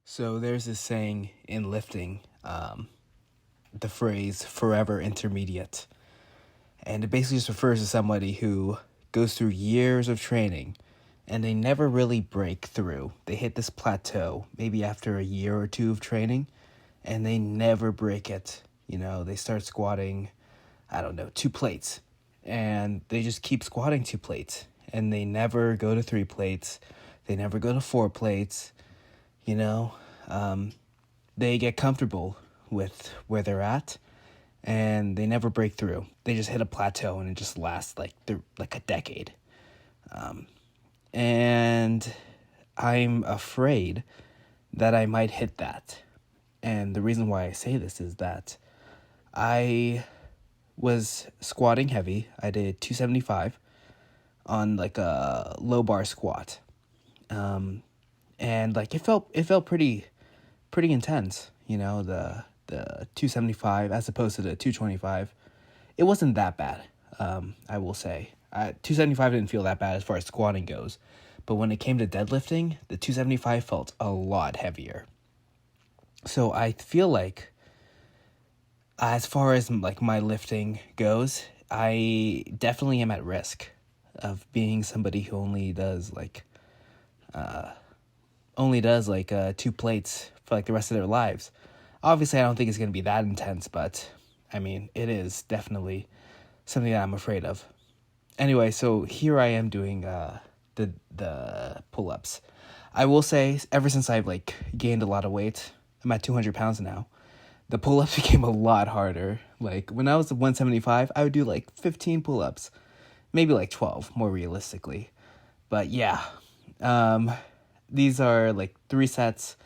So there's this saying in lifting, the phrase forever intermediate. And it basically just refers to somebody who goes through years of training and they never really break through. They hit this plateau maybe after a year or two of training and they never break it. They start squatting, I don't know, 2 plates. And they just keep squatting 2 plates. And they never go to 3 plates. They never go to 4 plates. You know, they get comfortable with where they're at and they never break through. They just hit a plateau and it just lasts like a decade. And I'm afraid that I might hit that. And the reason why I say this is that I was squatting heavy. I did 275 on like a low bar squat. And like it felt pretty intense, the 275 as opposed to the 225. It wasn't that bad. I will say. 275 didn't feel that bad as far as squatting goes, but when it came to deadlifting, the 275 felt a lot heavier. So I feel like as far as like my lifting goes, I definitely am at risk of being somebody who only does like 2 plates for like the rest of their lives. Obviously, I don't think it's going to be that intense, but I mean, it is definitely something that I'm afraid of. Anyway, so here I am doing the pull-ups. I will say, ever since I've like gained a lot of weight, I'm at 200 pounds now. The pull-ups became a lot harder. Like when I was at 175, I would do like 15 pull-ups, maybe like 12, more realistically. But yeah, these are like 3 sets,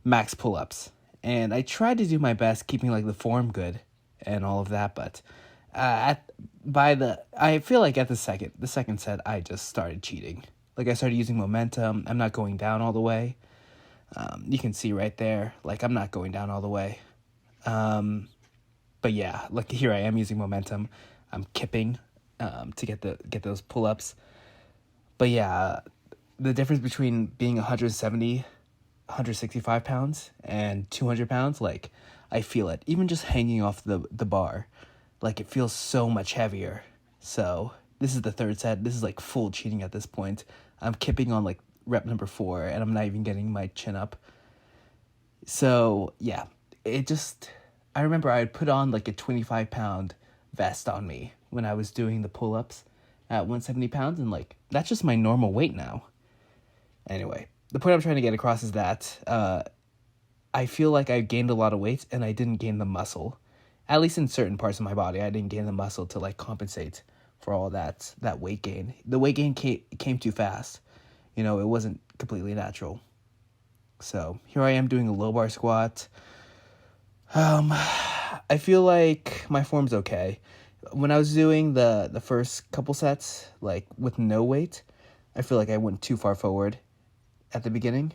max pull-ups. And I tried to do my best keeping like the form good and all of that, but I feel like at the second set, I just started cheating. Like I started using momentum. I'm not going down all the way. You can see right there, like I'm not going down all the way. But yeah, like here I am using momentum. I'm kipping to get those pull-ups. But yeah, the difference between being 165 pounds and 200 pounds, like I feel it. Even just hanging off the bar, like it feels so much heavier. So this is the third set. This is like full cheating at this point. I'm kipping on like rep number 4 and I'm not even getting my chin up. So yeah, I remember I would put on like a 25-pound vest on me when I was doing the pull-ups at 170 pounds, and like that's just my normal weight now. Anyway, the point I'm trying to get across is that I feel like I gained a lot of weight and I didn't gain the muscle. At least in certain parts of my body, I didn't gain the muscle to like compensate for all that weight gain. The weight gain came too fast. It wasn't completely natural. So here I am doing a low bar squat. I feel like my form's okay. When I was doing the first couple sets, like with no weight, I feel like I went too far forward at the beginning.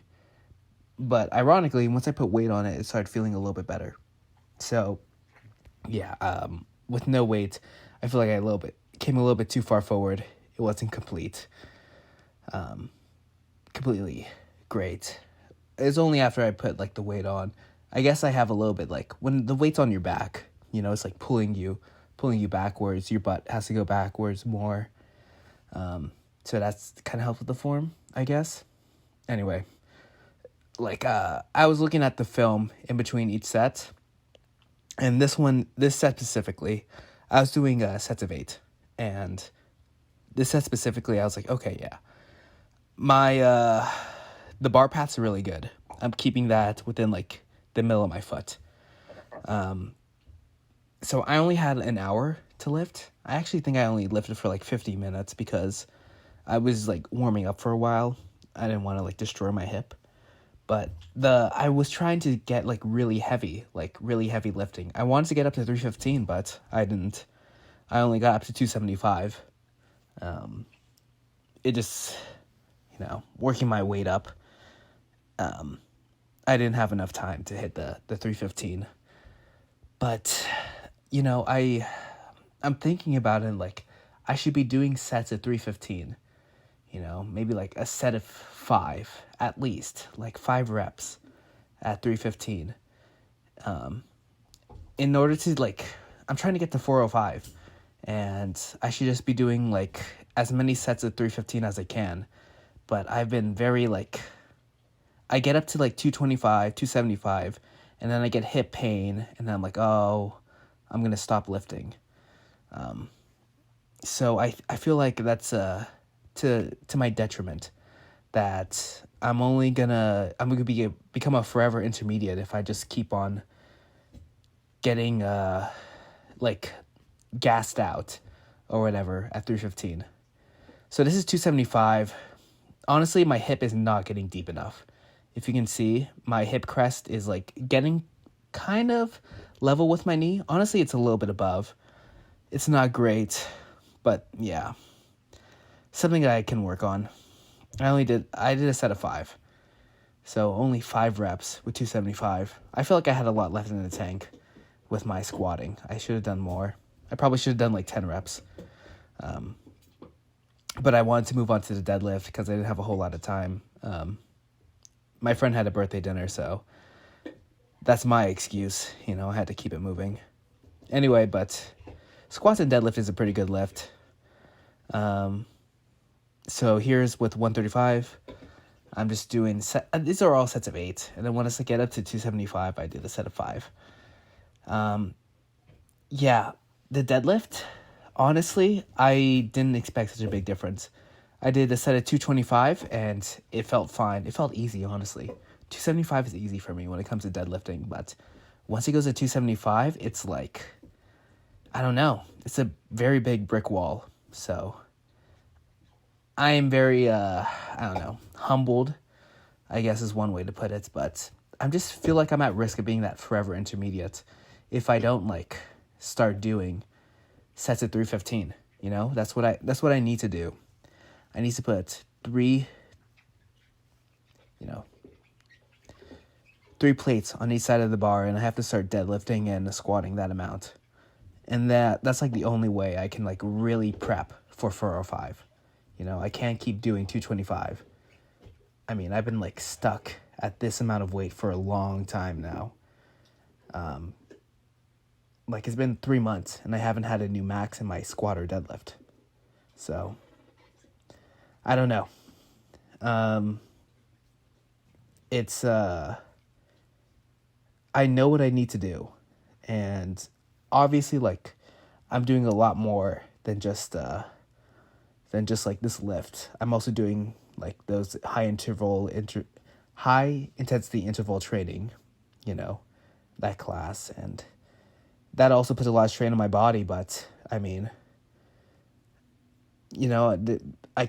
But ironically, once I put weight on it, it started feeling a little bit better. So yeah, with no weight, I feel like I came a little bit too far forward. It wasn't completely great. It's only after I put like the weight on. I guess I have a little bit like when the weight's on your back, it's like pulling you backwards. Your butt has to go backwards more. So that's kind of helps with the form, I guess. Anyway, like I was looking at the film in between each set, and this set specifically, I was doing sets of 8, and this set specifically, I was like, okay, yeah, my the bar path's really good. I'm keeping that within like the middle of my foot. So I only had an hour to lift. I actually think I only lifted for like 50 minutes because I was like warming up for a while. I didn't want to like destroy my hip. But I was trying to get like really heavy lifting. I wanted to get up to 315, but I didn't. I only got up to 275. It just, working my weight up. I didn't have enough time to hit the 315. But, I'm thinking about it like I should be doing sets at 315. Maybe like a set of 5 at least, like 5 reps. at 315. In order to like, I'm trying to get to 405, and I should just be doing like as many sets of 315 as I can. But I've been very like, I get up to like 225, 275, and then I get hip pain, and then I'm like, oh, I'm gonna stop lifting. So I feel like that's to my detriment, that I'm gonna become a forever intermediate if I just keep on getting like gassed out or whatever at 315. So this is 275. Honestly, my hip is not getting deep enough. If you can see, my hip crest is like getting kind of level with my knee. Honestly, it's a little bit above. It's not great, but yeah, something that I can work on. I did a set of 5. So only 5 reps with 275. I feel like I had a lot left in the tank with my squatting. I should have done more. I probably should have done like 10 reps. But I wanted to move on to the deadlift because I didn't have a whole lot of time. My friend had a birthday dinner, so that's my excuse. I had to keep it moving. Anyway, but squats and deadlift is a pretty good lift. So here's with 135. I'm just doing these are all sets of 8, and then once I get up to 275, I do the set of 5. Yeah, the deadlift, honestly, I didn't expect such a big difference. I did a set of 225, and it felt fine. It felt easy, honestly. 275 is easy for me when it comes to deadlifting, but once it goes to 275, it's like, I don't know. It's a very big brick wall, so I am very, humbled, I guess is one way to put it, but I just feel like I'm at risk of being that forever intermediate if I don't, start doing sets of 315, That's what I need to do. I need to put 3 plates on each side of the bar, and I have to start deadlifting and squatting that amount. And that's, the only way I can, really prep for 405. I can't keep doing 225. I mean, I've been stuck at this amount of weight for a long time now. It's been 3 months and I haven't had a new max in my squat or deadlift. So, I don't know. I know what I need to do. And obviously, I'm doing a lot more than just this lift. I'm also doing those high intensity interval training, that class, and that also puts a lot of strain on my body. But I mean, I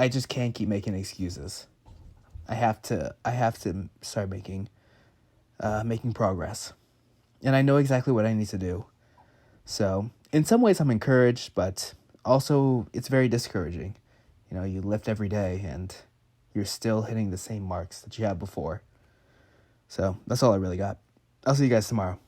just can't keep making excuses. I have to start making progress, and I know exactly what I need to do. So in some ways I'm encouraged, but also it's very discouraging. You lift every day and you're still hitting the same marks that you had before. So that's all I really got. I'll see you guys tomorrow.